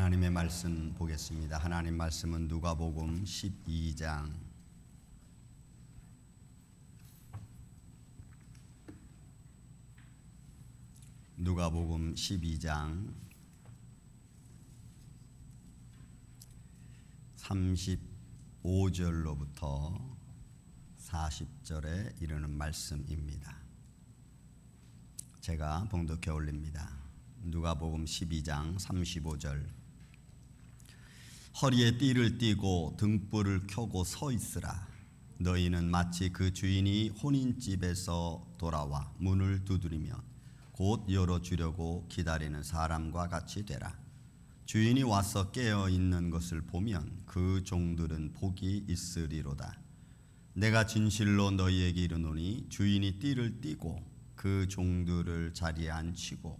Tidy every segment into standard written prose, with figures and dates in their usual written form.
하나님의 말씀 보겠습니다. 하나님 말씀은 누가복음 12장 35절로부터 40절에 이르는 말씀입니다. 제가 봉독해 올립니다. 누가복음 12장 35절. 허리에 띠를 띠고 등불을 켜고 서 있으라. 너희는 마치 그 주인이 혼인집에서 돌아와 문을 두드리며 곧 열어주려고 기다리는 사람과 같이 되라. 주인이 와서 깨어 있는 것을 보면 그 종들은 복이 있으리로다. 내가 진실로 너희에게 이르노니 주인이 띠를 띠고 그 종들을 자리에 앉히고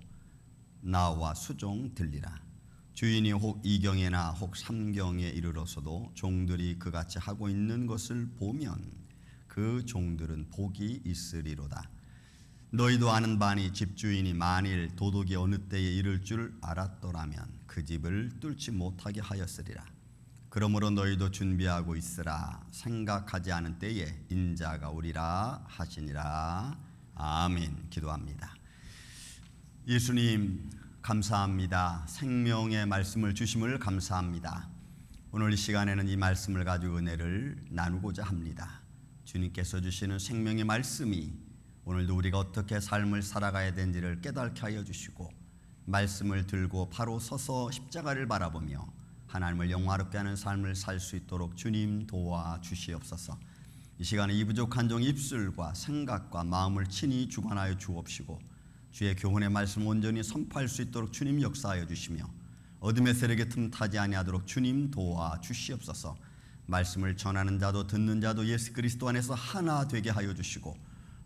나와 수종 들리라. 주인이 혹 2경에나 혹 3경에 이르러서도 종들이 그같이 하고 있는 것을 보면 그 종들은 복이 있으리로다. 너희도 아는 바니 집주인이 만일 도둑이 어느 때에 이를 줄 알았더라면 그 집을 뚫지 못하게 하였으리라. 그러므로 너희도 준비하고 있으라. 생각하지 않은 때에 인자가 오리라 하시니라. 아멘. 기도합니다. 예수님 감사합니다. 생명의 말씀을 주심을 감사합니다. 오늘 이 시간에는 이 말씀을 가지고 은혜를 나누고자 합니다. 주님께서 주시는 생명의 말씀이 오늘도 우리가 어떻게 삶을 살아가야 되는지를 깨닫게 하여 주시고, 말씀을 들고 바로 서서 십자가를 바라보며 하나님을 영화롭게 하는 삶을 살 수 있도록 주님 도와주시옵소서. 이 시간에 이 부족한 종 입술과 생각과 마음을 친히 주관하여 주옵시고, 주의 교훈의 말씀 온전히 선포할 수 있도록 주님 역사하여 주시며, 어둠의 세력에 틈타지 아니하도록 주님 도와주시옵소서. 말씀을 전하는 자도 듣는 자도 예수 그리스도 안에서 하나 되게 하여 주시고,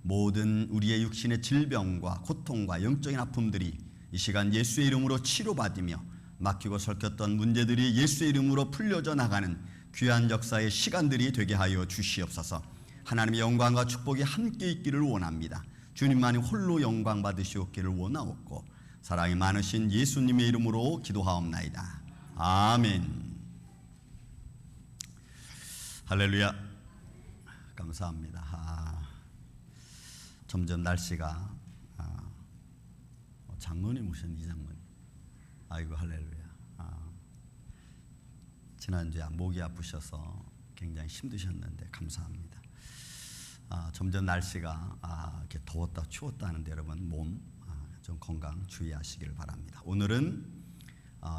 모든 우리의 육신의 질병과 고통과 영적인 아픔들이 이 시간 예수의 이름으로 치료받으며 막히고 설켰던 문제들이 예수의 이름으로 풀려져 나가는 귀한 역사의 시간들이 되게 하여 주시옵소서. 하나님의 영광과 축복이 함께 있기를 원합니다. 주님만이 홀로 영광 받으시옵기를 원하옵고, 사랑이 많으신 예수님의 이름으로 기도하옵나이다. 아멘. 할렐루야. 감사합니다. 점점 날씨가 장로님 오셨니? 이장로님. 아이고 할렐루야. 지난주에 목이 아프셔서 굉장히 힘드셨는데 감사합니다. 점점 날씨가 이렇게 더웠다 추웠다 하는데 여러분 몸 좀 건강 주의하시길 바랍니다. 오늘은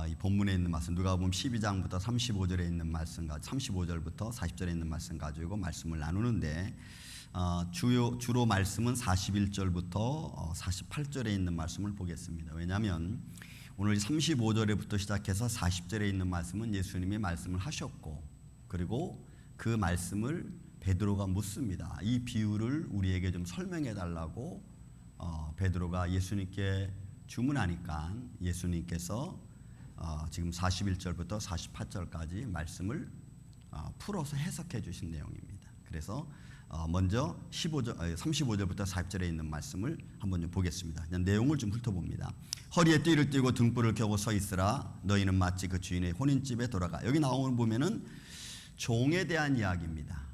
이 본문에 있는 말씀 누가복음 12장부터 35절에 있는 말씀, 35절부터 40절에 있는 말씀 가지고 말씀을 나누는데, 주로 말씀은 41절부터 48절에 있는 말씀을 보겠습니다. 왜냐하면 오늘 35절에부터 시작해서 40절에 있는 말씀은 예수님이 말씀을 하셨고, 그리고 그 말씀을 베드로가 묻습니다. 이 비유를 우리에게 좀 설명해 달라고 베드로가 예수님께 주문하니까 예수님께서 지금 41절부터 48절까지 말씀을 풀어서 해석해 주신 내용입니다. 그래서 먼저 35절부터 40절에 있는 말씀을 한번 좀 보겠습니다. 그냥 내용을 좀 훑어봅니다. 허리에 띠를 띠고 등불을 켜고 서 있으라. 너희는 마치 그 주인의 혼인집에 돌아가. 여기 나오는 보면은 종에 대한 이야기입니다.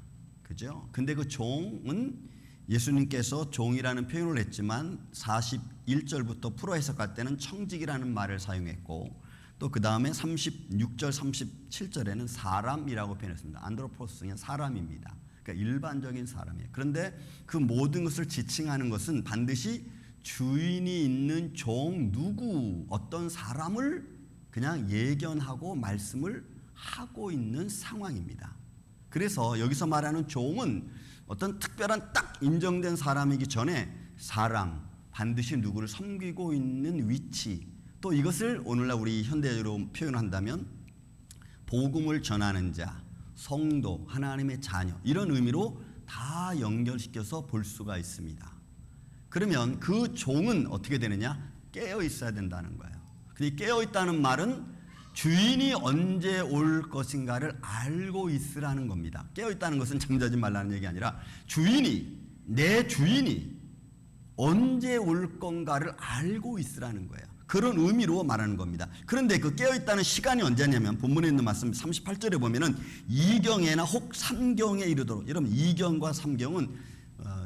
그죠? 근데 그 종은 예수님께서 종이라는 표현을 했지만 41절부터 풀어 해석할 때는 청직이라는 말을 사용했고, 또 그 다음에 36절, 37절에는 사람이라고 표현했습니다. 안드로포스, 그냥 사람입니다. 그러니까 일반적인 사람이에요. 그런데 그 모든 것을 지칭하는 것은 반드시 주인이 있는 종 누구, 어떤 사람을 그냥 예견하고 말씀을 하고 있는 상황입니다. 그래서 여기서 말하는 종은 어떤 특별한 딱 인정된 사람이기 전에 사람, 반드시 누구를 섬기고 있는 위치, 또 이것을 오늘날 우리 현대적으로 표현한다면 복음을 전하는 자, 성도, 하나님의 자녀, 이런 의미로 다 연결시켜서 볼 수가 있습니다. 그러면 그 종은 어떻게 되느냐? 깨어 있어야 된다는 거예요. 근데 깨어 있다는 말은 주인이 언제 올 것인가를 알고 있으라는 겁니다. 깨어 있다는 것은 잠자지 말라는 얘기 아니라 내 주인이 언제 올 건가를 알고 있으라는 거예요. 그런 의미로 말하는 겁니다. 그런데 그 깨어있다는 시간이 언제냐면 본문에 있는 말씀 38절에 보면은 2경에나 혹 3경에 이르도록. 여러분 2경과 3경은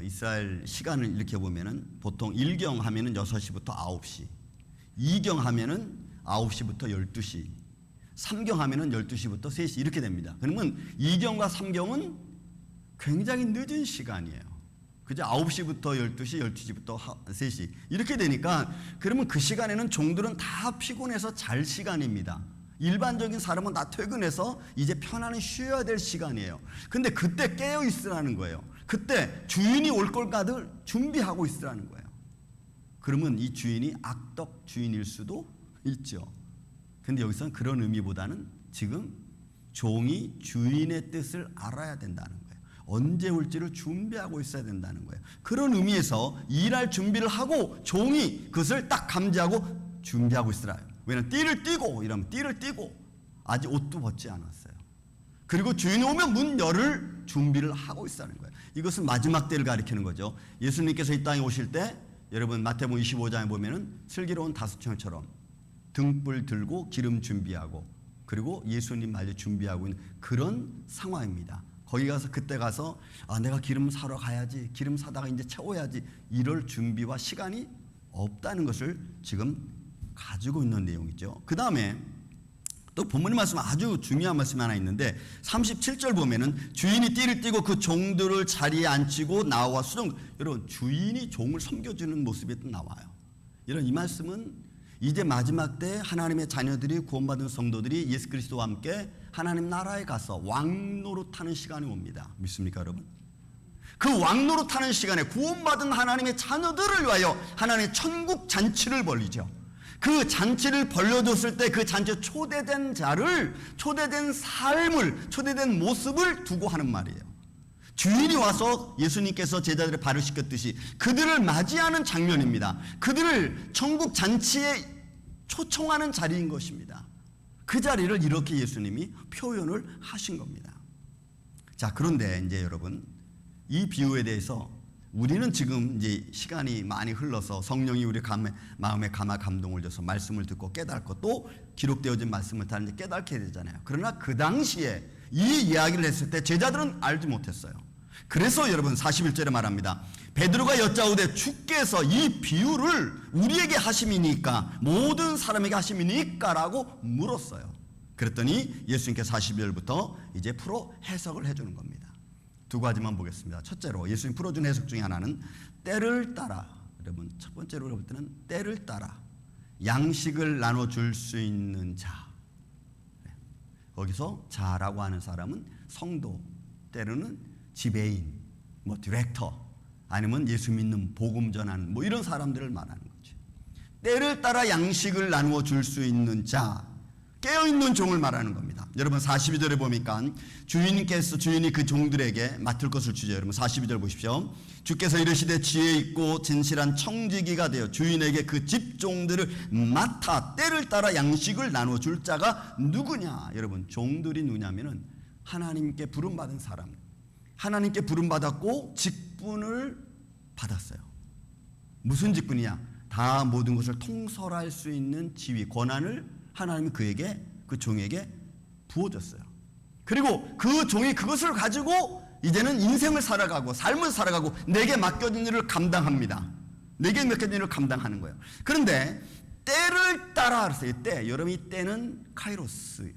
이스라엘 시간을 이렇게 보면은 보통 1경 하면은 6시부터 9시, 2경 하면은 9시부터 12시, 3경 하면은 12시부터 3시 이렇게 됩니다. 그러면 2경과 3경은 굉장히 늦은 시간이에요. 그죠? 9시부터 12시, 12시부터 3시 이렇게 되니까 그러면 그 시간에는 종들은 다 피곤해서 잘 시간입니다. 일반적인 사람은 다 퇴근해서 이제 편안히 쉬어야 될 시간이에요. 근데 그때 깨어 있으라는 거예요. 그때 주인이 올 걸까들 준비하고 있으라는 거예요. 그러면 이 주인이 악덕 주인일 수도 있죠. 근데 여기서는 그런 의미보다는 지금 종이 주인의 뜻을 알아야 된다는 거예요. 언제 올지를 준비하고 있어야 된다는 거예요. 그런 의미에서 일할 준비를 하고 종이 그것을 딱 감지하고 준비하고 있으라. 왜냐하면 띠를 띠고 이러면 띠를 띠고 아직 옷도 벗지 않았어요. 그리고 주인이 오면 문 열을 준비를 하고 있다는 거예요. 이것은 마지막 때를 가리키는 거죠. 예수님께서 이 땅에 오실 때 여러분 마태복음 25장에 보면은 슬기로운 다섯청처럼 등불 들고 기름 준비하고 그리고 예수님 말려 준비하고 있는 그런 상황입니다. 거기 가서 그때 가서 내가 기름 사러 가야지, 기름 사다가 이제 채워야지 이럴 준비와 시간이 없다는 것을 지금 가지고 있는 내용이죠. 그 다음에 또 본문의 말씀 아주 중요한 말씀이 하나 있는데 37절 보면은 주인이 띠를 띠고 그 종들을 자리에 앉히고 나와 수종. 여러분 주인이 종을 섬겨주는 모습이 또 나와요. 이런 이 말씀은 이제 마지막 때 하나님의 자녀들이 구원받은 성도들이 예수 그리스도와 함께 하나님 나라에 가서 왕노릇하는 시간이 옵니다. 믿습니까 여러분? 그 왕노릇하는 시간에 구원받은 하나님의 자녀들을 위하여 하나님의 천국 잔치를 벌리죠. 그 잔치를 벌려줬을 때 그 잔치에 초대된 자를, 초대된 삶을, 초대된 모습을 두고 하는 말이에요. 주인이 와서 예수님께서 제자들을 발을 씻겼듯이 그들을 맞이하는 장면입니다. 그들을 천국 잔치에 초청하는 자리인 것입니다. 그 자리를 이렇게 예수님이 표현을 하신 겁니다. 자, 그런데 이제 여러분 이 비유에 대해서 우리는 지금 이제 시간이 많이 흘러서 성령이 우리 마음에 감화 감동을 줘서 말씀을 듣고 깨닫고 또 기록되어진 말씀을 다 이제 깨닫게 되잖아요. 그러나 그 당시에 이 이야기를 했을 때 제자들은 알지 못했어요. 그래서 여러분 41절에 말합니다. 베드로가 여짜오되 주께서 이 비유를 우리에게 하심이니까 모든 사람에게 하심이니까 라고 물었어요. 그랬더니 예수님께서 42절부터 이제 풀어 해석을 해주는 겁니다. 두 가지만 보겠습니다. 첫째로 예수님 풀어준 해석 중에 하나는 때를 따라, 여러분 첫 번째로 볼 때는 때를 따라 양식을 나눠줄 수 있는 자. 거기서 자라고 하는 사람은 성도, 때로는 지배인, 디렉터, 아니면 예수 믿는 복음 전하는 이런 사람들을 말하는 거죠. 때를 따라 양식을 나누어 줄 수 있는 자, 깨어있는 종을 말하는 겁니다. 여러분 42절에 보니까 주인이 그 종들에게 맡을 것을 주죠. 여러분 42절 보십시오. 주께서 이르시되 지혜 있고 진실한 청지기가 되어 주인에게 그 집종들을 맡아 때를 따라 양식을 나누어 줄 자가 누구냐. 여러분 종들이 누구냐면은 하나님께 부름받은 사람, 하나님께 부름받았고 직분을 받았어요. 무슨 직분이냐? 다 모든 것을 통솔할 수 있는 지위, 권한을 하나님이 그에게, 그 종에게 부어줬어요. 그리고 그 종이 그것을 가지고 이제는 인생을 살아가고 삶을 살아가고 내게 맡겨진 일을 감당합니다. 내게 맡겨진 일을 감당하는 거예요. 그런데 때를 따라 그랬어요. 때, 여러분 이 때는 카이로스.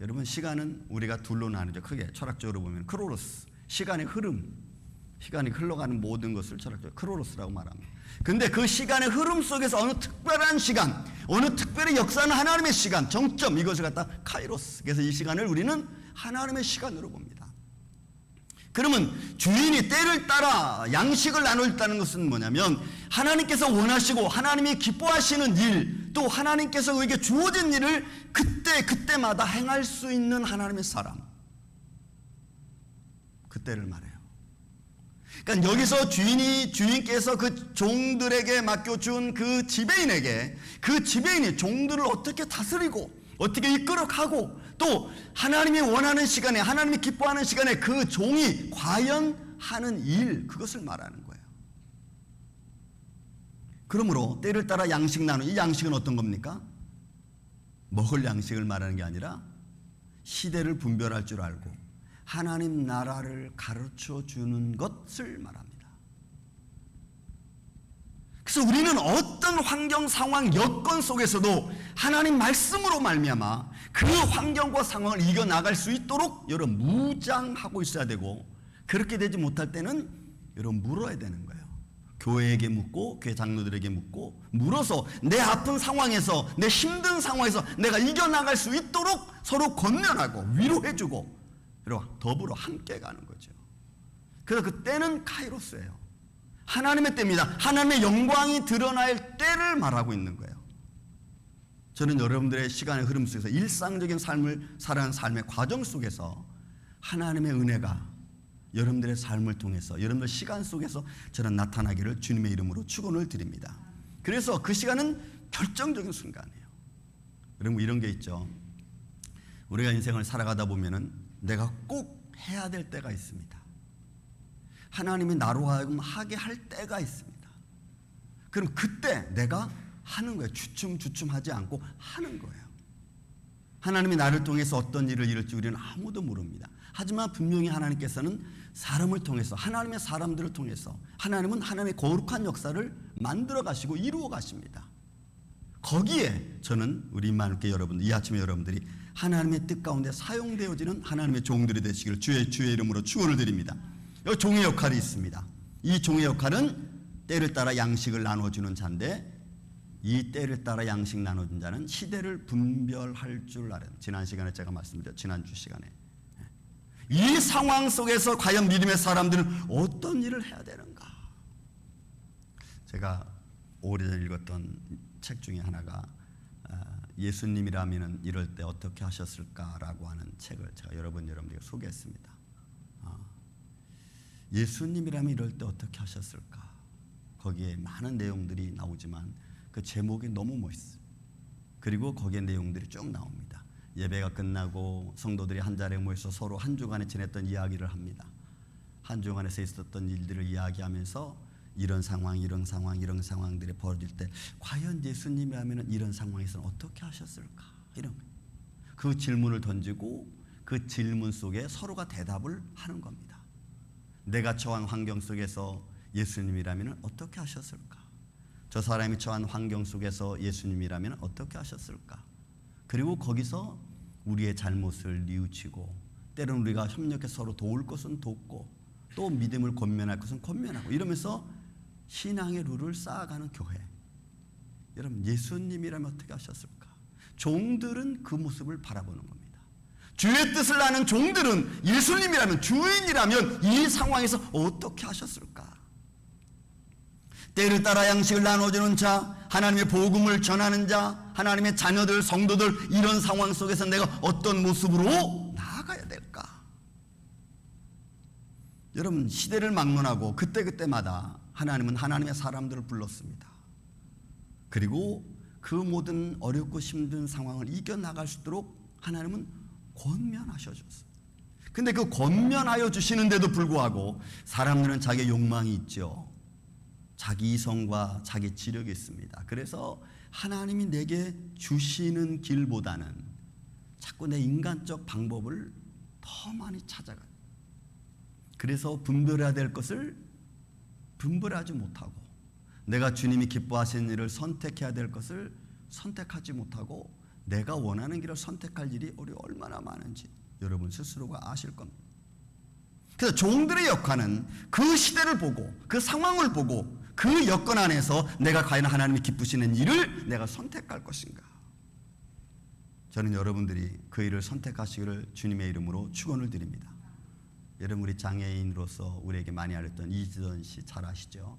여러분 시간은 우리가 둘로 나누죠. 크게 철학적으로 보면 크로노스, 시간의 흐름, 시간이 흘러가는 모든 것을 철학적으로 크로노스라고 말합니다. 근데 그 시간의 흐름 속에서 어느 특별한 시간, 어느 특별히 역사하는 하나님의 시간, 정점, 이것을 갖다 카이로스. 그래서 이 시간을 우리는 하나님의 시간으로 봅니다. 그러면 주인이 때를 따라 양식을 나누었다는 것은 뭐냐면 하나님께서 원하시고 하나님이 기뻐하시는 일, 또 하나님께서 그에게 주어진 일을 그때마다 행할 수 있는 하나님의 사람, 그때를 말해요. 그러니까 여기서 주인께서 그 종들에게 맡겨준 그 지배인에게, 그 지배인이 종들을 어떻게 다스리고 어떻게 이끌어가고 또 하나님이 원하는 시간에, 하나님이 기뻐하는 시간에 그 종이 과연 하는 일, 그것을 말하는 거예요. 그러므로 때를 따라 양식 나누, 이 양식은 어떤 겁니까? 먹을 양식을 말하는 게 아니라 시대를 분별할 줄 알고 하나님 나라를 가르쳐 주는 것을 말합니다. 그래서 우리는 어떤 환경, 상황, 여건 속에서도 하나님 말씀으로 말미암아 그 환경과 상황을 이겨나갈 수 있도록 여러분 무장하고 있어야 되고, 그렇게 되지 못할 때는 여러분 물어야 되는 거예요. 교회에게 묻고 교회 장로들에게 묻고 물어서 내 아픈 상황에서, 내 힘든 상황에서 내가 이겨나갈 수 있도록 서로 권면하고 위로해주고 여러분 더불어 함께 가는 거죠. 그래서 그 때는 카이로스예요. 하나님의 때입니다. 하나님의 영광이 드러날 때를 말하고 있는 거예요. 저는 여러분들의 시간의 흐름 속에서 일상적인 삶을 살아가는 삶의 과정 속에서 하나님의 은혜가 여러분들의 삶을 통해서, 여러분들 시간 속에서 저는 나타나기를 주님의 이름으로 축원을 드립니다. 그래서 그 시간은 결정적인 순간이에요. 여러분 이런 게 있죠. 우리가 인생을 살아가다 보면은 내가 꼭 해야 될 때가 있습니다. 하나님이 나로 하여금 하게 할 때가 있습니다. 그럼 그때 내가 하는 거예요. 주춤주춤하지 않고 하는 거예요. 하나님이 나를 통해서 어떤 일을 이룰지 우리는 아무도 모릅니다. 하지만 분명히 하나님께서는 사람을 통해서, 하나님의 사람들을 통해서 하나님은 하나님의 거룩한 역사를 만들어 가시고 이루어 가십니다. 거기에 저는 우리 만국의 여러분, 이 아침에 여러분들이 하나님의 뜻 가운데 사용되어지는 하나님의 종들이 되시기를 주의 이름으로 축원을 드립니다. 여기 종의 역할이 있습니다. 이 종의 역할은 때를 따라 양식을 나눠주는 자인데, 이 때를 따라 양식 나눠준 자는 시대를 분별할 줄 아는, 지난 시간에 제가 말씀드렸죠. 지난주 시간에 이 상황 속에서 과연 믿음의 사람들은 어떤 일을 해야 되는가. 제가 오래전에 읽었던 책 중에 하나가 예수님이라면 이럴 때 어떻게 하셨을까라고 하는 책을 제가 여러분들에게 소개했습니다. 예수님이라면 이럴 때 어떻게 하셨을까. 거기에 많은 내용들이 나오지만 그 제목이 너무 멋있어요. 그리고 거기에 내용들이 쭉 나옵니다. 예배가 끝나고 성도들이 한 자리에 모여서 서로 한 주간에 지냈던 이야기를 합니다. 한 주간에서 있었던 일들을 이야기하면서 이런 상황, 이런 상황들이 벌어질 때 과연 예수님이라면 이런 상황에서는 어떻게 하셨을까, 이런 그 질문을 던지고 그 질문 속에 서로가 대답을 하는 겁니다. 내가 처한 환경 속에서 예수님이라면 어떻게 하셨을까? 저 사람이 처한 환경 속에서 예수님이라면 어떻게 하셨을까? 그리고 거기서 우리의 잘못을 뉘우치고, 때로는 우리가 협력해 서로 도울 것은 돕고, 또 믿음을 권면할 것은 권면하고, 이러면서 신앙의 룰을 쌓아가는 교회. 여러분 예수님이라면 어떻게 하셨을까? 종들은 그 모습을 바라보는 겁니다. 주의 뜻을 아는 종들은 예수님이라면, 주인이라면 이 상황에서 어떻게 하셨을까? 때를 따라 양식을 나눠주는 자, 하나님의 복음을 전하는 자, 하나님의 자녀들, 성도들, 이런 상황 속에서 내가 어떤 모습으로 나아가야 될까? 여러분 시대를 막론하고 그때그때마다 하나님은 하나님의 사람들을 불렀습니다. 그리고 그 모든 어렵고 힘든 상황을 이겨나갈 수 있도록 하나님은 권면하셔줬어요. 근데 그 권면하여 주시는데도 불구하고 사람들은 자기의 욕망이 있죠. 자기 이성과 자기 지력이 있습니다. 그래서 하나님이 내게 주시는 길보다는 자꾸 내 인간적 방법을 더 많이 찾아가요. 그래서 분별해야 될 것을 분별하지 못하고, 내가 주님이 기뻐하시는 일을 선택해야 될 것을 선택하지 못하고, 내가 원하는 길을 선택할 일이 우리 얼마나 많은지 여러분 스스로가 아실 겁니다. 그래서 종들의 역할은 그 시대를 보고, 그 상황을 보고, 그 여건 안에서 내가 과연 하나님이 기쁘시는 일을 내가 선택할 것인가. 저는 여러분들이 그 일을 선택하시기를 주님의 이름으로 축원을 드립니다. 여러분 우리 장애인으로서 우리에게 많이 알렸던 이지선 씨 잘 아시죠?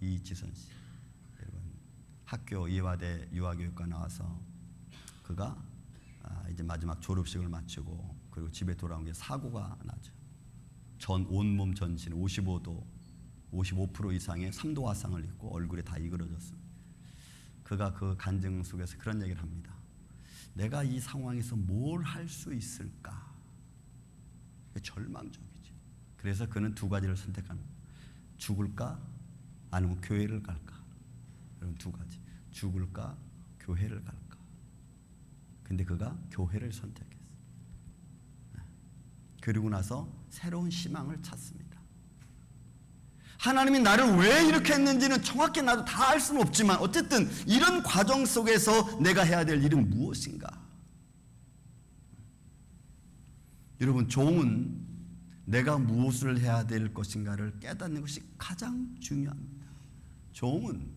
이지선 씨. 여러분 학교 이화대 유아교육과 나와서 그가 이제 마지막 졸업식을 마치고 그리고 집에 돌아온 게 사고가 나죠. 온몸 전신 55% 이상의 3도 화상을 입고 얼굴이 다 이그러졌습니다. 그가 그 간증 속에서 그런 얘기를 합니다. 내가 이 상황에서 뭘 할 수 있을까? 절망적이지. 그래서 그는 두 가지를 선택하는 거예요. 죽을까? 아니면 교회를 갈까? 여러분 두 가지. 죽을까 교회를 갈까. 근데 그가 교회를 선택했어요. 그리고 나서 새로운 희망을 찾습니다. 하나님이 나를 왜 이렇게 했는지는 정확히 나도 다 알 수는 없지만 어쨌든 이런 과정 속에서 내가 해야 될 일은 무엇인가? 여러분, 종은 내가 무엇을 해야 될 것인가를 깨닫는 것이 가장 중요합니다. 종은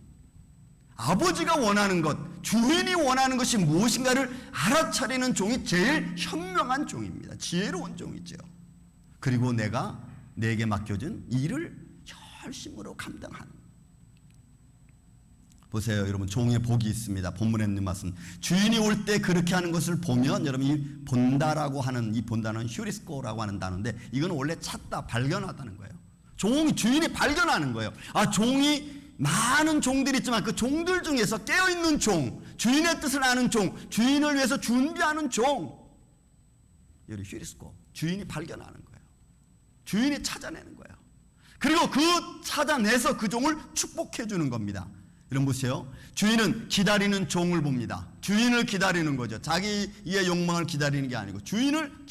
아버지가 원하는 것, 주인이 원하는 것이 무엇인가를 알아차리는 종이 제일 현명한 종입니다. 지혜로운 종이죠. 그리고 내게 맡겨진 일을 열심으로 감당하는. 보세요, 여러분. 종의 복이 있습니다. 본문에 있는 말씀. 주인이 올 때 그렇게 하는 것을 보면, 여러분, 이 본다라고 하는, 이 본다는 휴리스코라고 하는 단어인데, 이건 원래 찾다, 발견하다는 거예요. 주인이 발견하는 거예요. 종이 많은 종들이 있지만 그 종들 중에서 깨어있는 종, 주인의 뜻을 아는 종, 주인을 위해서 준비하는 종, 여기 휴리스코, 주인이 발견하는 거예요. 주인이 찾아내는 거예요. 그리고 그 찾아내서 그 종을 축복해 주는 겁니다. 여러분 보세요. 주인은 기다리는 종을 봅니다. 주인을 기다리는 거죠. 자기의 욕망을 기다리는 게 아니고 주인을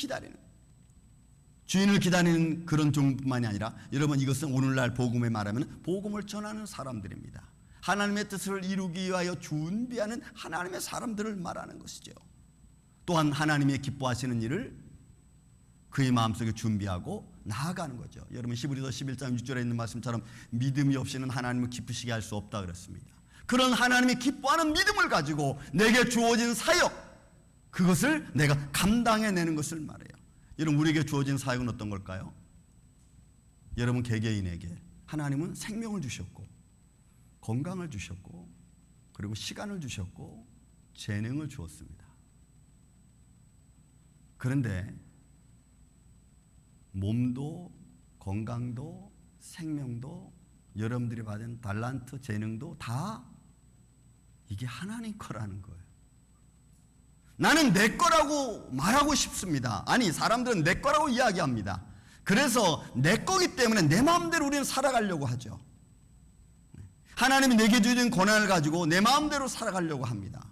기다리는 그런 종뿐만이 아니라, 여러분, 이것은 오늘날 복음에 말하면 복음을 전하는 사람들입니다. 하나님의 뜻을 이루기 위하여 준비하는 하나님의 사람들을 말하는 것이죠. 또한 하나님의 기뻐하시는 일을 그의 마음속에 준비하고 나아가는 거죠. 여러분, 히브리서 11장 6절에 있는 말씀처럼 믿음이 없이는 하나님을 기쁘시게 할 수 없다 그랬습니다. 그런 하나님이 기뻐하는 믿음을 가지고 내게 주어진 사역, 그것을 내가 감당해내는 것을 말해요. 여러분, 우리에게 주어진 사역은 어떤 걸까요? 여러분 개개인에게 하나님은 생명을 주셨고, 건강을 주셨고, 그리고 시간을 주셨고, 재능을 주었습니다. 그런데 몸도, 건강도, 생명도, 여러분들이 받은 달란트, 재능도 다 이게 하나님 거라는 거예요. 나는 내 거라고 말하고 싶습니다. 아니, 사람들은 내 거라고 이야기합니다. 그래서 내 거기 때문에 내 마음대로 우리는 살아가려고 하죠. 하나님이 내게 주신 권한을 가지고 내 마음대로 살아가려고 합니다.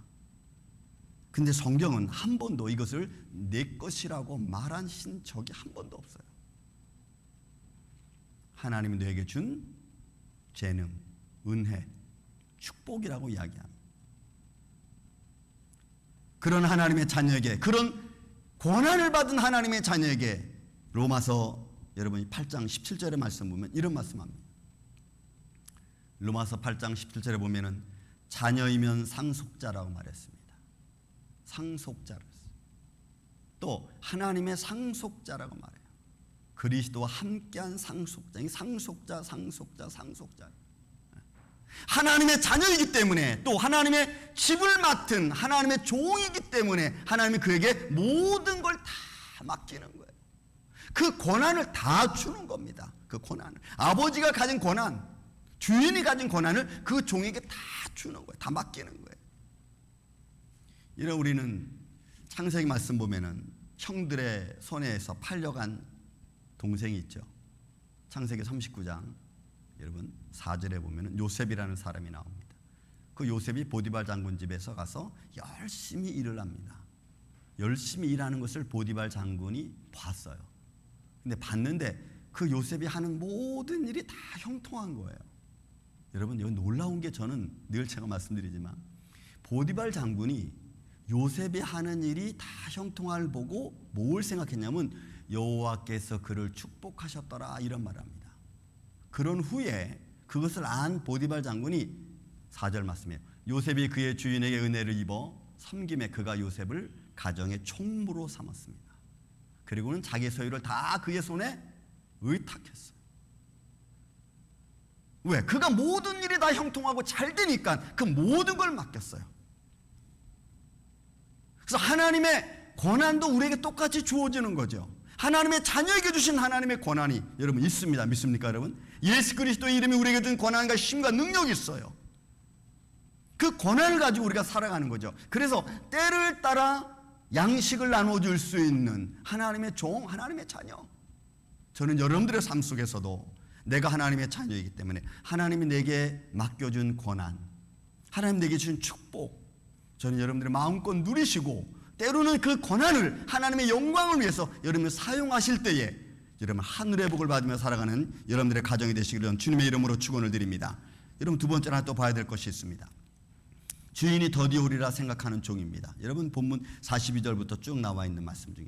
근데 성경은 한 번도 이것을 내 것이라고 말하신 적이 한 번도 없어요. 하나님이 너에게 준 재능, 은혜, 축복이라고 이야기합니다. 그런 하나님의 자녀에게, 그런 권한을 받은 하나님의 자녀에게 로마서 여러분이 8장 17절의 말씀 보면 이런 말씀합니다. 로마서 8장 17절에 보면은 자녀이면 상속자라고 말했습니다. 상속자를. 또 하나님의 상속자라고 말해요. 그리스도와 함께한 상속자. 상속자. 하나님의 자녀이기 때문에, 또 하나님의 집을 맡은 하나님의 종이기 때문에 하나님이 그에게 모든 걸 다 맡기는 거예요. 그 권한을 다 주는 겁니다. 그 권한을, 아버지가 가진 권한, 주인이 가진 권한을 그 종에게 다 주는 거예요. 다 맡기는 거예요. 이런 우리는 창세기 말씀 보면은 형들의 손에서 팔려간 동생이 있죠. 창세기 39장 여러분 4절에 보면은 요셉이라는 사람이 나옵니다. 그 요셉이 보디발 장군 집에서 가서 열심히 일을 합니다. 열심히 일하는 것을 보디발 장군이 봤어요. 근데 봤는데 그 요셉이 하는 모든 일이 다 형통한 거예요. 여러분, 이거 놀라운 게, 저는 늘 제가 말씀드리지만 보디발 장군이 요셉이 하는 일이 다 형통함을 보고 뭘 생각했냐면 여호와께서 그를 축복하셨더라, 이런 말합니다. 그런 후에 그것을 안 보디발 장군이 4절 말씀이에요. 요셉이 그의 주인에게 은혜를 입어 섬김에 그가 요셉을 가정의 총무로 삼았습니다. 그리고는 자기 소유를 다 그의 손에 의탁했어요. 왜? 그가 모든 일이 다 형통하고 잘 되니까 그 모든 걸 맡겼어요. 그래서 하나님의 권한도 우리에게 똑같이 주어지는 거죠. 하나님의 자녀에게 주신 하나님의 권한이 여러분 있습니다. 믿습니까, 여러분? 예수 그리스도의 이름이 우리에게 준 권한과 힘과 능력이 있어요. 그 권한을 가지고 우리가 살아가는 거죠. 그래서 때를 따라 양식을 나눠줄 수 있는 하나님의 종, 하나님의 자녀. 저는 여러분들의 삶 속에서도 내가 하나님의 자녀이기 때문에 하나님이 내게 맡겨준 권한, 하나님 내게 주신 축복, 저는 여러분들의 마음껏 누리시고 때로는 그 권한을 하나님의 영광을 위해서 여러분이 사용하실 때에 여러분 하늘의 복을 받으며 살아가는 여러분들의 가정이 되시기를 주님의 이름으로 축원을 드립니다. 여러분 두 번째로 하나 또 봐야 될 것이 있습니다. 주인이 더디오리라 생각하는 종입니다. 여러분 본문 42절부터 쭉 나와 있는 말씀 중에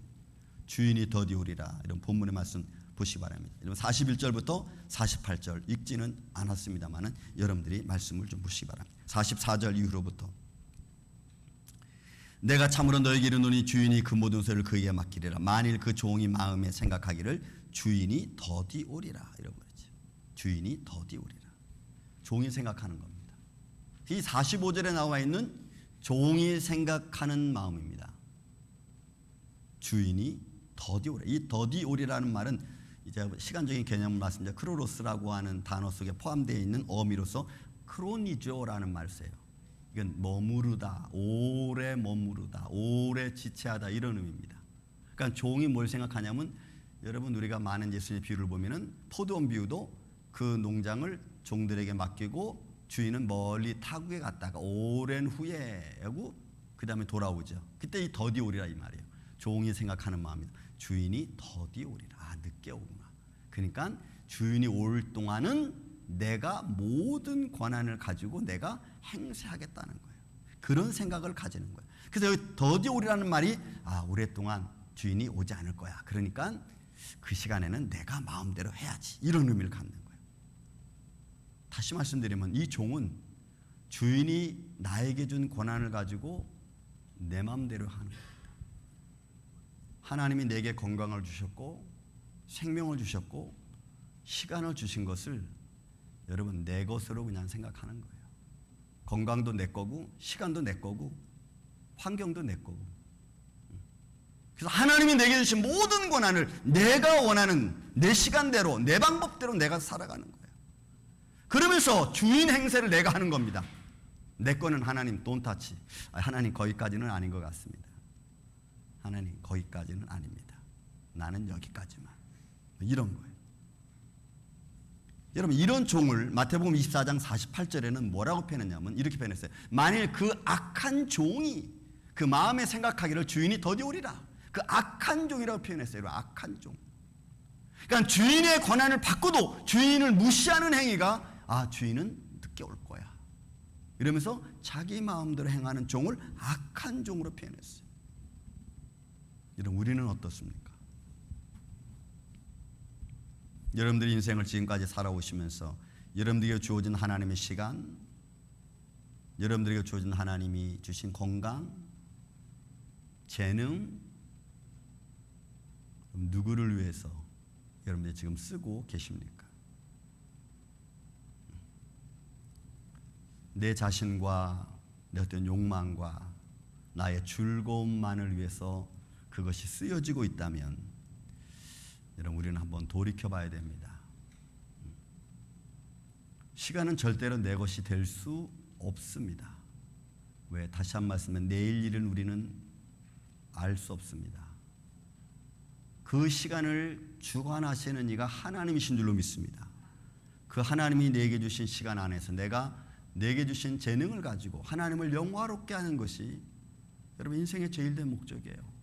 주인이 더디오리라 이런 본문의 말씀 보시기 바랍니다. 여러분 41절부터 48절 읽지는 않았습니다만은 여러분들이 말씀을 좀 보시기 바랍니다. 44절 이후로부터 내가 참으로 너에게 이르노니 주인이 그 모든 소리를 그에게 맡기리라. 만일 그 종이 마음에 생각하기를 주인이 더디오리라 이런 거죠. 주인이 더디오리라. 종이 생각하는 겁니다. 이 45절에 나와 있는 종이 생각하는 마음입니다. 주인이 더디오리라. 이 더디오리라는 말은 이제 시간적인 개념을 말씀드려 크로로스라고 하는 단어 속에 포함되어 있는 어미로서 크로니조라는 말을 써요. 이건 머무르다, 오래 머무르다, 오래 지체하다 이런 의미입니다. 그러니까 종이 뭘 생각하냐면 여러분 우리가 많은 예수님의 비유를 보면은 포도원 비유도 그 농장을 종들에게 맡기고 주인은 멀리 타국에 갔다가 오랜 후에 하고 그 다음에 돌아오죠. 그때 이 더디오리라 이 말이에요. 종이 생각하는 마음입니다. 주인이 더디오리라. 아 늦게 오구나. 그러니까 주인이 올 동안은 내가 모든 권한을 가지고 내가 행세하겠다는 거예요. 그런 생각을 가지는 거예요. 그래서 여기 더디오리라는 말이 오랫동안 주인이 오지 않을 거야. 그러니까 그 시간에는 내가 마음대로 해야지. 이런 의미를 갖는 거예요. 다시 말씀드리면 이 종은 주인이 나에게 준 권한을 가지고 내 마음대로 하는 겁니다. 하나님이 내게 건강을 주셨고 생명을 주셨고 시간을 주신 것을 여러분 내 것으로 그냥 생각하는 거예요. 건강도 내 거고 시간도 내 거고 환경도 내 거고. 그래서 하나님이 내게 주신 모든 권한을 내가 원하는 내 시간대로 내 방법대로 내가 살아가는 거예요. 그러면서 주인 행세를 내가 하는 겁니다. 내 거는 하나님 don't touch. 하나님 거기까지는 아닌 것 같습니다. 하나님 거기까지는 아닙니다. 나는 여기까지만. 이런 거예요. 여러분 이런 종을 마태복음 24장 48절에는 뭐라고 표현했냐면 이렇게 표현했어요. 만일 그 악한 종이 그 마음에 생각하기를 주인이 더디오리라. 그 악한 종이라고 표현했어요. 악한 종. 그러니까 주인의 권한을 받고도 주인을 무시하는 행위가 주인은 늦게 올 거야. 이러면서 자기 마음대로 행하는 종을 악한 종으로 표현했어요. 여러분 우리는 어떻습니까? 여러분들의 인생을 지금까지 살아오시면서 여러분들에게 주어진 하나님의 시간, 여러분들에게 주어진 하나님이 주신 건강, 재능, 누구를 위해서 여러분들이 지금 쓰고 계십니까? 내 자신과 내 어떤 욕망과 나의 즐거움만을 위해서 그것이 쓰여지고 있다면 여러분 우리는 한번 돌이켜봐야 됩니다. 시간은 절대로 내 것이 될 수 없습니다. 왜? 다시 한 말씀은 내일 일은 우리는 알 수 없습니다. 그 시간을 주관하시는 이가 하나님이신 줄로 믿습니다. 그 하나님이 내게 주신 시간 안에서 내가 내게 주신 재능을 가지고 하나님을 영화롭게 하는 것이 여러분 인생의 제일 된 목적이에요.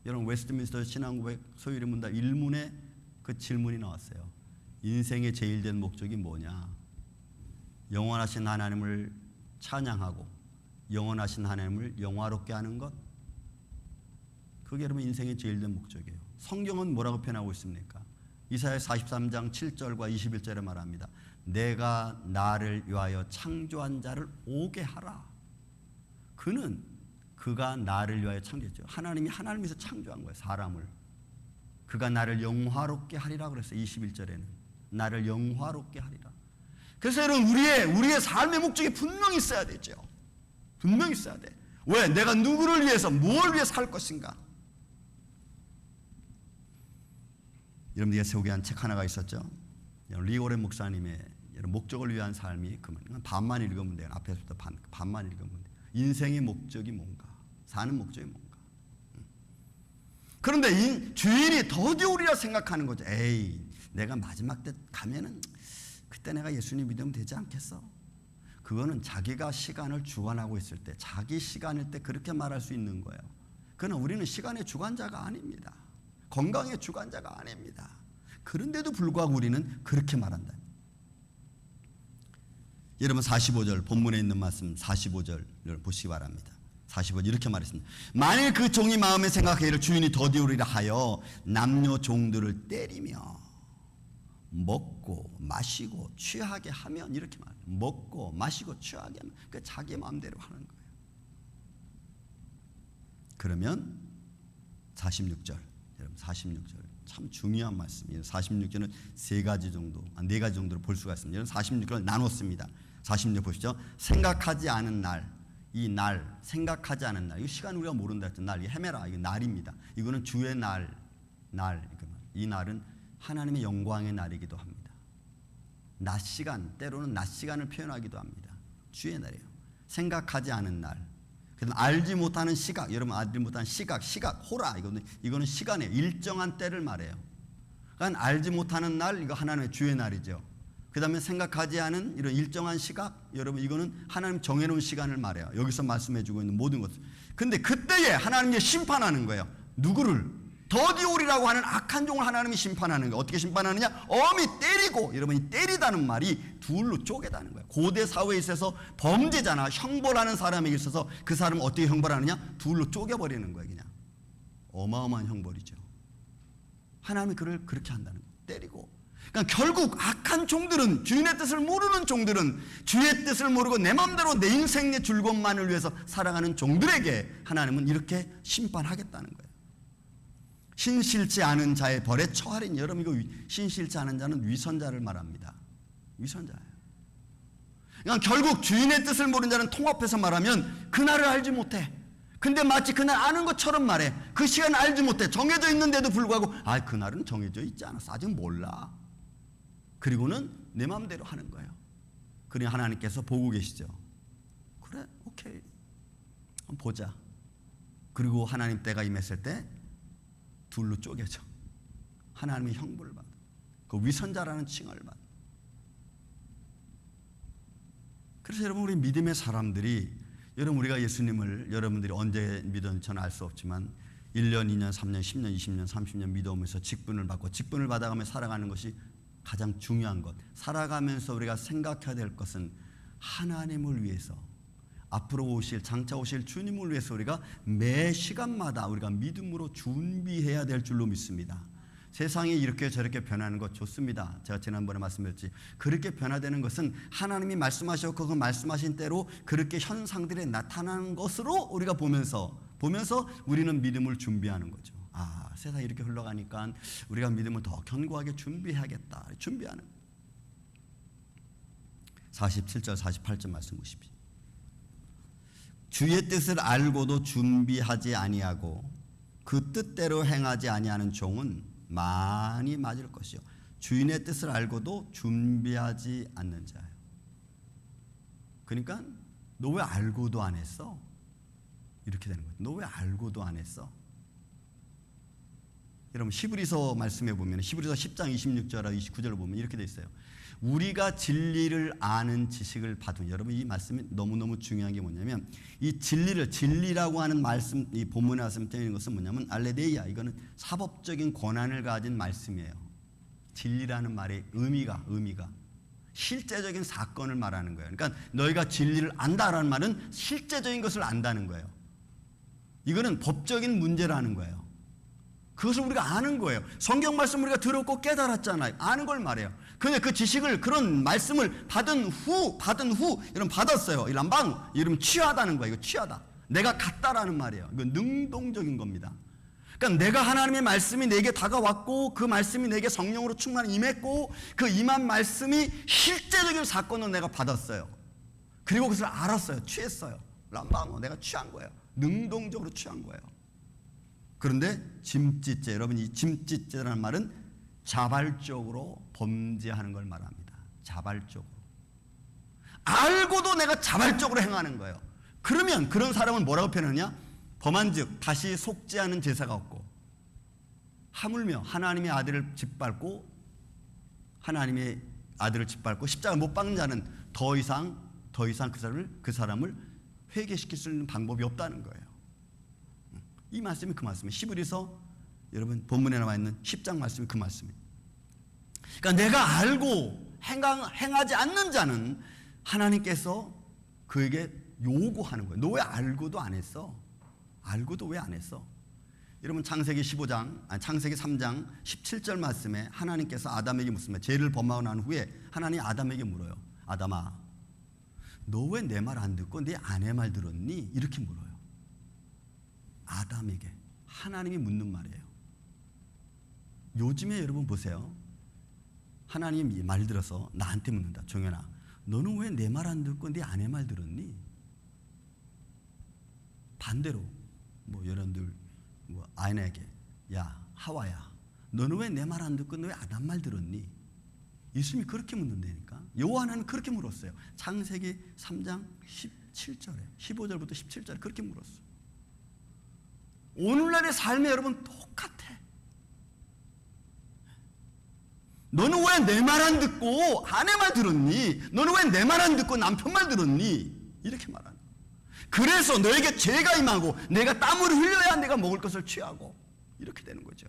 여러분 웨스트민스터 신앙고백 소위 문답 1문에 그 질문이 나왔어요. 인생의 제일 된 목적이 뭐냐? 영원하신 하나님을 찬양하고 영원하신 하나님을 영화롭게 하는 것. 그게 여러분 인생의 제일 된 목적이에요. 성경은 뭐라고 표현하고 있습니까? 이사야 43장 7절과 21절에 말합니다. 내가 나를 위하여 창조한 자를 오게 하라. 그가 나를 위하여 창조했죠. 하나님이 하나님에서 창조한 거예요. 사람을. 그가 나를 영화롭게 하리라 그랬어요. 21절에는 나를 영화롭게 하리라. 그래서 여러분 우리의 삶의 목적이 분명히 있어야 되죠. 분명히 있어야 돼. 왜? 내가 누구를 위해서 뭘 위해서 살 것인가? 여러분들이 소개한 책 하나가 있었죠. 리고렌 목사님의 목적을 위한 삶이 반만 읽으면 돼요. 앞에서부터 반만 읽으면 돼요. 인생의 목적이 뭔가? 사는 목적이 뭔가? 그런데 주인이 더디오리라 생각하는 거죠. 에이, 내가 마지막 때 가면은 그때 내가 예수님 믿으면 되지 않겠어? 그거는 자기가 시간을 주관하고 있을 때, 자기 시간일 때 그렇게 말할 수 있는 거예요. 그러나 우리는 시간의 주관자가 아닙니다. 건강의 주관자가 아닙니다. 그런데도 불구하고 우리는 그렇게 말한다. 여러분 45절 본문에 있는 말씀 45절을 보시기 바랍니다. 45절 이렇게 말했습니다. 만일 그 종이 마음에 생각하기를 주인이 더디오리라 하여 남녀 종들을 때리며 먹고 마시고 취하게 하면, 이렇게 말해요. 먹고 마시고 취하게 하면 그 자기 마음대로 하는 거예요. 그러면 46절, 여러분 46절 참 중요한 말씀이에요. 46절은 네 가지 정도로 볼 수가 있습니다. 여러분 46절을 나눴습니다. 46절 보시죠. 생각하지 않은 날, 이 날, 생각하지 않은 날, 이 시간 우리가 모른다 했던 날, 이 헤메라, 이거 날입니다. 이거는 주의 날, 이 날은 하나님의 영광의 날이기도 합니다. 낮 시간, 때로는 낮 시간을 표현하기도 합니다. 주의 날이에요. 생각하지 않은 날. 그다음 알지 못하는 시각, 여러분 알지 못하는 시각, 호라, 이거는 시간이에요. 일정한 때를 말해요. 그러니까 알지 못하는 날, 이거 하나님의 주의 날이죠. 그 다음에 생각하지 않은 이런 일정한 시각, 여러분 이거는 하나님 정해놓은 시간을 말해요. 여기서 말씀해주고 있는 모든 것을. 근데 그때에 하나님이 심판하는 거예요. 누구를? 더디오리라고 하는 악한 종을 하나님이 심판하는 거예요. 어떻게 심판하느냐? 엄히 때리고, 여러분이 때리다는 말이 둘로 쪼개다는 거예요. 고대 사회에 있어서 범죄자나 형벌하는 사람에게 있어서 그 사람을 어떻게 형벌하느냐? 둘로 쪼개버리는 거예요. 그냥 어마어마한 형벌이죠. 하나님이 그를 그렇게 한다는 거예요. 때리고. 그러니까 결국 악한 종들은, 주인의 뜻을 모르는 종들은, 주의 뜻을 모르고 내 마음대로 내 인생의 즐거움만을 위해서 살아가는 종들에게 하나님은 이렇게 심판하겠다는 거예요. 신실치 않은 자의 벌에 처하리니. 여러분 이거 신실치 않은 자는 위선자를 말합니다. 위선자예요. 그러니까 결국 주인의 뜻을 모르는 자는 통합해서 말하면 그날을 알지 못해. 근데 마치 그날 아는 것처럼 말해. 그 시간을 알지 못해. 정해져 있는데도 불구하고 그날은 정해져 있지 않았어. 아직 몰라. 그리고는 내 마음대로 하는 거예요. 그러니 하나님께서 보고 계시죠. 그래, 오케이, 한번 보자. 그리고 하나님 때가 임했을 때 둘로 쪼개져. 하나님의 형벌을 받아. 그 위선자라는 칭을 받아. 그래서 여러분, 우리 믿음의 사람들이, 여러분 우리가 예수님을 여러분들이 언제 믿었는지 저는 알 수 없지만 1년, 2년, 3년, 10년, 20년, 30년 믿어오면서 직분을 받고 직분을 받아가며 살아가는 것이 가장 중요한 것. 살아가면서 우리가 생각해야 될 것은 하나님을 위해서, 앞으로 오실, 장차 오실 주님을 위해서 우리가 매 시간마다 우리가 믿음으로 준비해야 될 줄로 믿습니다. 세상이 이렇게 저렇게 변하는 것 좋습니다. 제가 지난번에 말씀드렸지, 그렇게 변화되는 것은 하나님이 말씀하셨고 그 말씀하신 대로 그렇게 현상들이 나타나는 것으로 우리가 보면서 우리는 믿음을 준비하는 거죠. 세상이 이렇게 흘러가니까 우리가 믿음을 더 견고하게 준비해야겠다. 준비하는. 47절 48절 말씀 보십시오. 주의 뜻을 알고도 준비하지 아니하고 그 뜻대로 행하지 아니하는 종은 많이 맞을 것이요. 주인의 뜻을 알고도 준비하지 않는 자예요. 그러니까 너 왜 알고도 안 했어? 이렇게 되는 거예요. 너 왜 알고도 안 했어? 여러분 히브리서 말씀해 보면, 히브리서 10장 26절과 29절을 보면 이렇게 돼 있어요. 우리가 진리를 아는 지식을 받은, 여러분 이 말씀이 너무너무 중요한 게 뭐냐면, 이 진리라고 하는 말씀, 이 본문에 말씀드리는 것은 뭐냐면 알레데이아, 이거는 사법적인 권한을 가진 말씀이에요. 진리라는 말의 의미가 실제적인 사건을 말하는 거예요. 그러니까 너희가 진리를 안다라는 말은 실제적인 것을 안다는 거예요. 이거는 법적인 문제라는 거예요. 그것을 우리가 아는 거예요. 성경 말씀 우리가 들었고 깨달았잖아요. 아는 걸 말해요. 근데 그 지식을, 그런 말씀을 받은 후 여러분 받았어요. 이 람방 이러면 취하다는 거예요. 이거 취하다. 내가 같다라는 말이에요. 이건 능동적인 겁니다. 그러니까 내가 하나님의 말씀이 내게 다가왔고 그 말씀이 내게 성령으로 충만히 임했고 그 임한 말씀이 실제적인 사건을 내가 받았어요. 그리고 그것을 알았어요. 취했어요. 람방 내가 취한 거예요. 능동적으로 취한 거예요. 그런데 짐짓죄, 여러분 이 짐짓죄라는 말은 자발적으로 범죄하는 걸 말합니다. 자발적으로. 알고도 내가 자발적으로 행하는 거예요. 그러면 그런 사람은 뭐라고 표현하느냐? 범한즉 다시 속지 않은 제사가 없고, 하물며 하나님의 아들을 짓밟고 십자가를 못 박는 자는 더 이상 더 이상 그 사람을 회개시킬 수 있는 방법이 없다는 거예요. 이 말씀이 그 말씀이에요. 히브리서 여러분 본문에 나와 있는 10장 말씀이 그 말씀이에요. 그러니까 내가 알고 행하지 않는 자는 하나님께서 그에게 요구하는 거예요. 너 왜 알고도 안 했어? 알고도 왜 안 했어? 여러분 창세기 3장 17절 말씀에 하나님께서 아담에게 묻습니다. 죄를 범하고 난 후에 하나님이 아담에게 물어요. 아담아, 너 왜 내 말 안 듣고 네 아내 말 들었니? 이렇게 물어요. 아담에게 하나님이 묻는 말이에요. 요즘에 여러분 보세요. 하나님이 말 들어서 나한테 묻는다. 종현아, 너는 왜 내 말 안 듣고 네 아내 말 들었니? 반대로 여러분들 아내에게, 야 하와야, 너는 왜 내 말 안 듣고 너 왜 아담 말 들었니? 예수님이 그렇게 묻는다니까. 요한은 그렇게 물었어요. 창세기 3장 17절에 15절부터 17절에 그렇게 물었어요. 오늘날의 삶에 여러분 똑같아. 너는 왜 내 말 안 듣고 아내 말 들었니? 너는 왜 내 말 안 듣고 남편 말 들었니? 이렇게 말하는 거예요. 그래서 너에게 죄가 임하고 내가 땀을 흘려야 내가 먹을 것을 취하고 이렇게 되는 거죠.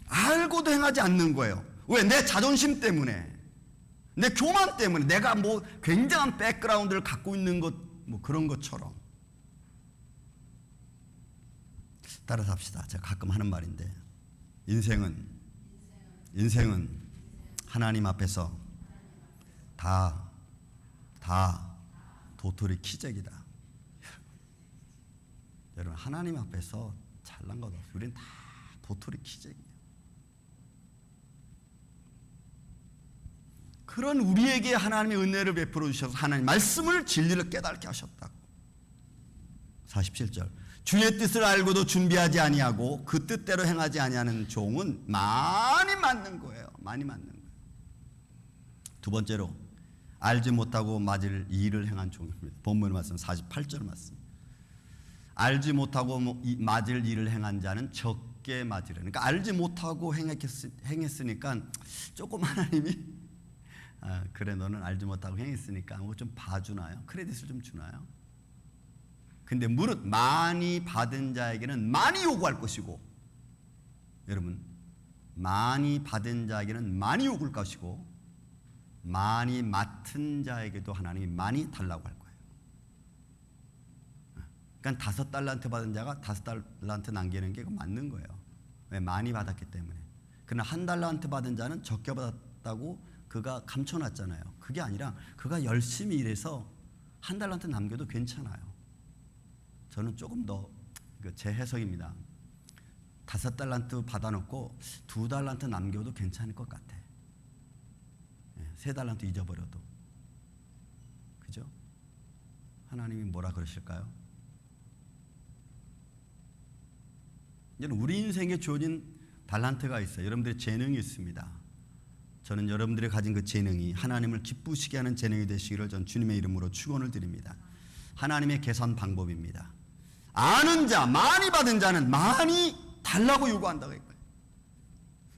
알고도 행하지 않는 거예요. 왜? 내 자존심 때문에, 내 교만 때문에, 내가 굉장한 백그라운드를 갖고 있는 것, 그런 것처럼. 따라서 합시다. 제가 가끔 하는 말인데, 인생은 하나님 앞에서 다 도토리 키재기다. 여러분, 하나님 앞에서 잘난 것 없어요. 우리는 다 도토리 키재기예요. 그런 우리에게 하나님의 은혜를 베풀어 주셔서 하나님 말씀을 진리를 깨닫게 하셨다고. 47절. 주의 뜻을 알고도 준비하지 아니하고 그 뜻대로 행하지 아니하는 종은 많이 맞는 거예요. 많이 맞는 거예요. 두 번째로, 알지 못하고 맞을 일을 행한 종입니다. 본문 말씀 48절 말씀. 알지 못하고 맞을 일을 행한 자는 적게 맞으려. 그러니까 알지 못하고 행했으니까 조금 하나님이 그래 너는 알지 못하고 행했으니까 좀 봐주나요? 크레딧을 좀 주나요? 근데 무릇 많이 받은 자에게는 많이 요구할 것이고, 여러분, 많이 받은 자에게는 많이 요구할 것이고, 많이 맡은 자에게도 하나님이 많이 달라고 할 거예요. 그러니까 5달란트 받은 자가 5달란트 남기는 게 맞는 거예요. 왜? 많이 받았기 때문에. 그러나 1달란트 받은 자는 적게 받았다고 그가 감춰놨잖아요. 그게 아니라 그가 열심히 일해서 1달란트 남겨도 괜찮아요. 저는 조금 더 제 해석입니다. 5달란트 받아놓고 2달란트 남겨도 괜찮을 것 같아. 3달란트 잊어버려도. 그죠? 하나님이 뭐라 그러실까요? 우리 인생에 주어진 달란트가 있어요. 여러분들의 재능이 있습니다. 저는 여러분들이 가진 그 재능이 하나님을 기쁘시게 하는 재능이 되시기를 전 주님의 이름으로 축원을 드립니다. 하나님의 계산 방법입니다. 아는 자, 많이 받은 자는 많이 달라고 요구한다고 했고요.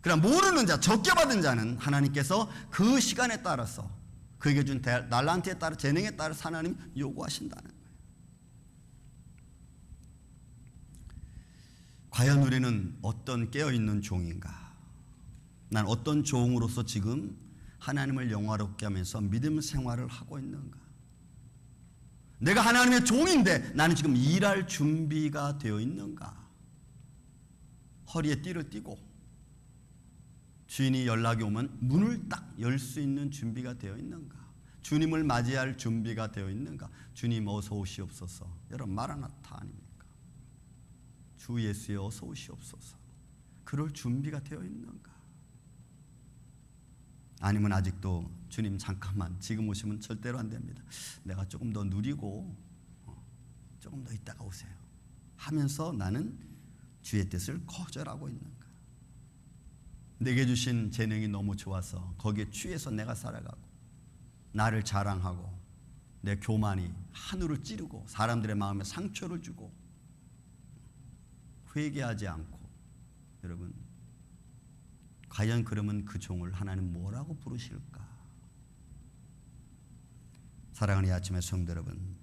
그러나 모르는 자, 적게 받은 자는 하나님께서 그 시간에 따라서 그에게 준 달란트에 따라 재능에 따라서 하나님 요구하신다는 거예요. 과연 우리는 어떤 깨어있는 종인가? 난 어떤 종으로서 지금 하나님을 영화롭게 하면서 믿음 생활을 하고 있는가? 내가 하나님의 종인데 나는 지금 일할 준비가 되어 있는가? 허리에 띠를 띠고 주인이 연락이 오면 문을 딱 열 수 있는 준비가 되어 있는가? 주님을 맞이할 준비가 되어 있는가? 주님 어서 오시옵소서. 여러분 마라나타 아닙니까? 주 예수여 어서 오시옵소서. 그럴 준비가 되어 있는가? 아니면 아직도 주님 잠깐만 지금 오시면 절대로 안 됩니다. 내가 조금 더 누리고 조금 더 있다가 오세요 하면서 나는 주의 뜻을 거절하고 있는가? 내게 주신 재능이 너무 좋아서 거기에 취해서 내가 살아가고 나를 자랑하고 내 교만이 하늘을 찌르고 사람들의 마음에 상처를 주고 회개하지 않고, 여러분 과연 그러면 그 종을 하나님 뭐라고 부르실까? 사랑하는 이 아침의 성도 여러분,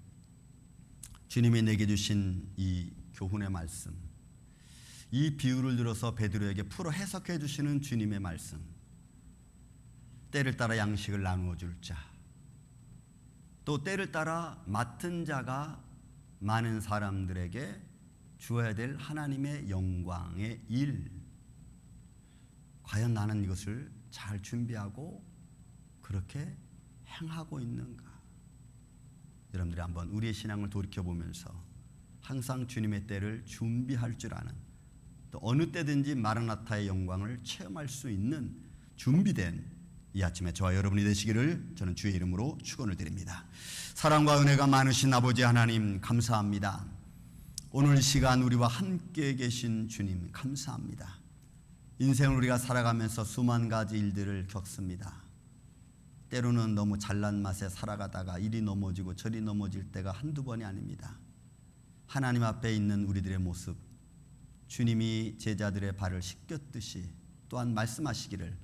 주님이 내게 주신 이 교훈의 말씀, 이 비유를 들어서 베드로에게 풀어 해석해 주시는 주님의 말씀, 때를 따라 양식을 나누어 줄 자, 또 때를 따라 맡은 자가 많은 사람들에게 주어야 될 하나님의 영광의 일, 과연 나는 이것을 잘 준비하고 그렇게 행하고 있는가? 여러분들이 한번 우리의 신앙을 돌이켜보면서 항상 주님의 때를 준비할 줄 아는, 또 어느 때든지 마라나타의 영광을 체험할 수 있는 준비된 이 아침에 저와 여러분이 되시기를 저는 주의 이름으로 축원을 드립니다. 사랑과 은혜가 많으신 아버지 하나님 감사합니다. 오늘 시간 우리와 함께 계신 주님 감사합니다. 인생을 우리가 살아가면서 수만 가지 일들을 겪습니다. 때로는 너무 잘난 맛에 살아가다가 이리 넘어지고 저리 넘어질 때가 한두 번이 아닙니다. 하나님 앞에 있는 우리들의 모습, 주님이 제자들의 발을 씻겼듯이 또한 말씀하시기를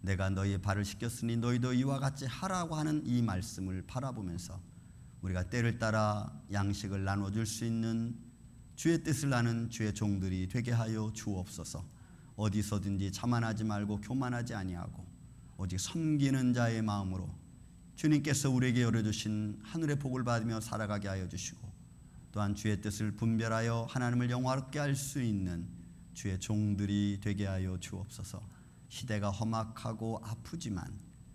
내가 너희의 발을 씻겼으니 너희도 이와 같이 하라고 하는 이 말씀을 바라보면서 우리가 때를 따라 양식을 나눠줄 수 있는 주의 뜻을 아는 주의 종들이 되게 하여 주옵소서. 어디서든지 자만하지 말고 교만하지 아니하고 오직 섬기는 자의 마음으로 주님께서 우리에게 열어주신 하늘의 복을 받으며 살아가게 하여 주시고, 또한 주의 뜻을 분별하여 하나님을 영화롭게 할 수 있는 주의 종들이 되게 하여 주옵소서. 시대가 험악하고 아프지만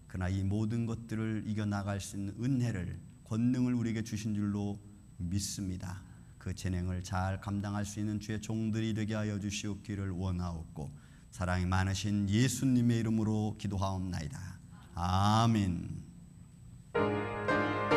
그러나 이 모든 것들을 이겨나갈 수 있는 은혜를, 권능을 우리에게 주신 줄로 믿습니다. 그 재능을 잘 감당할 수 있는 주의 종들이 되게 하여 주시옵기를 원하옵고 사랑이 많으신 예수님의 이름으로 기도하옵나이다. 아멘.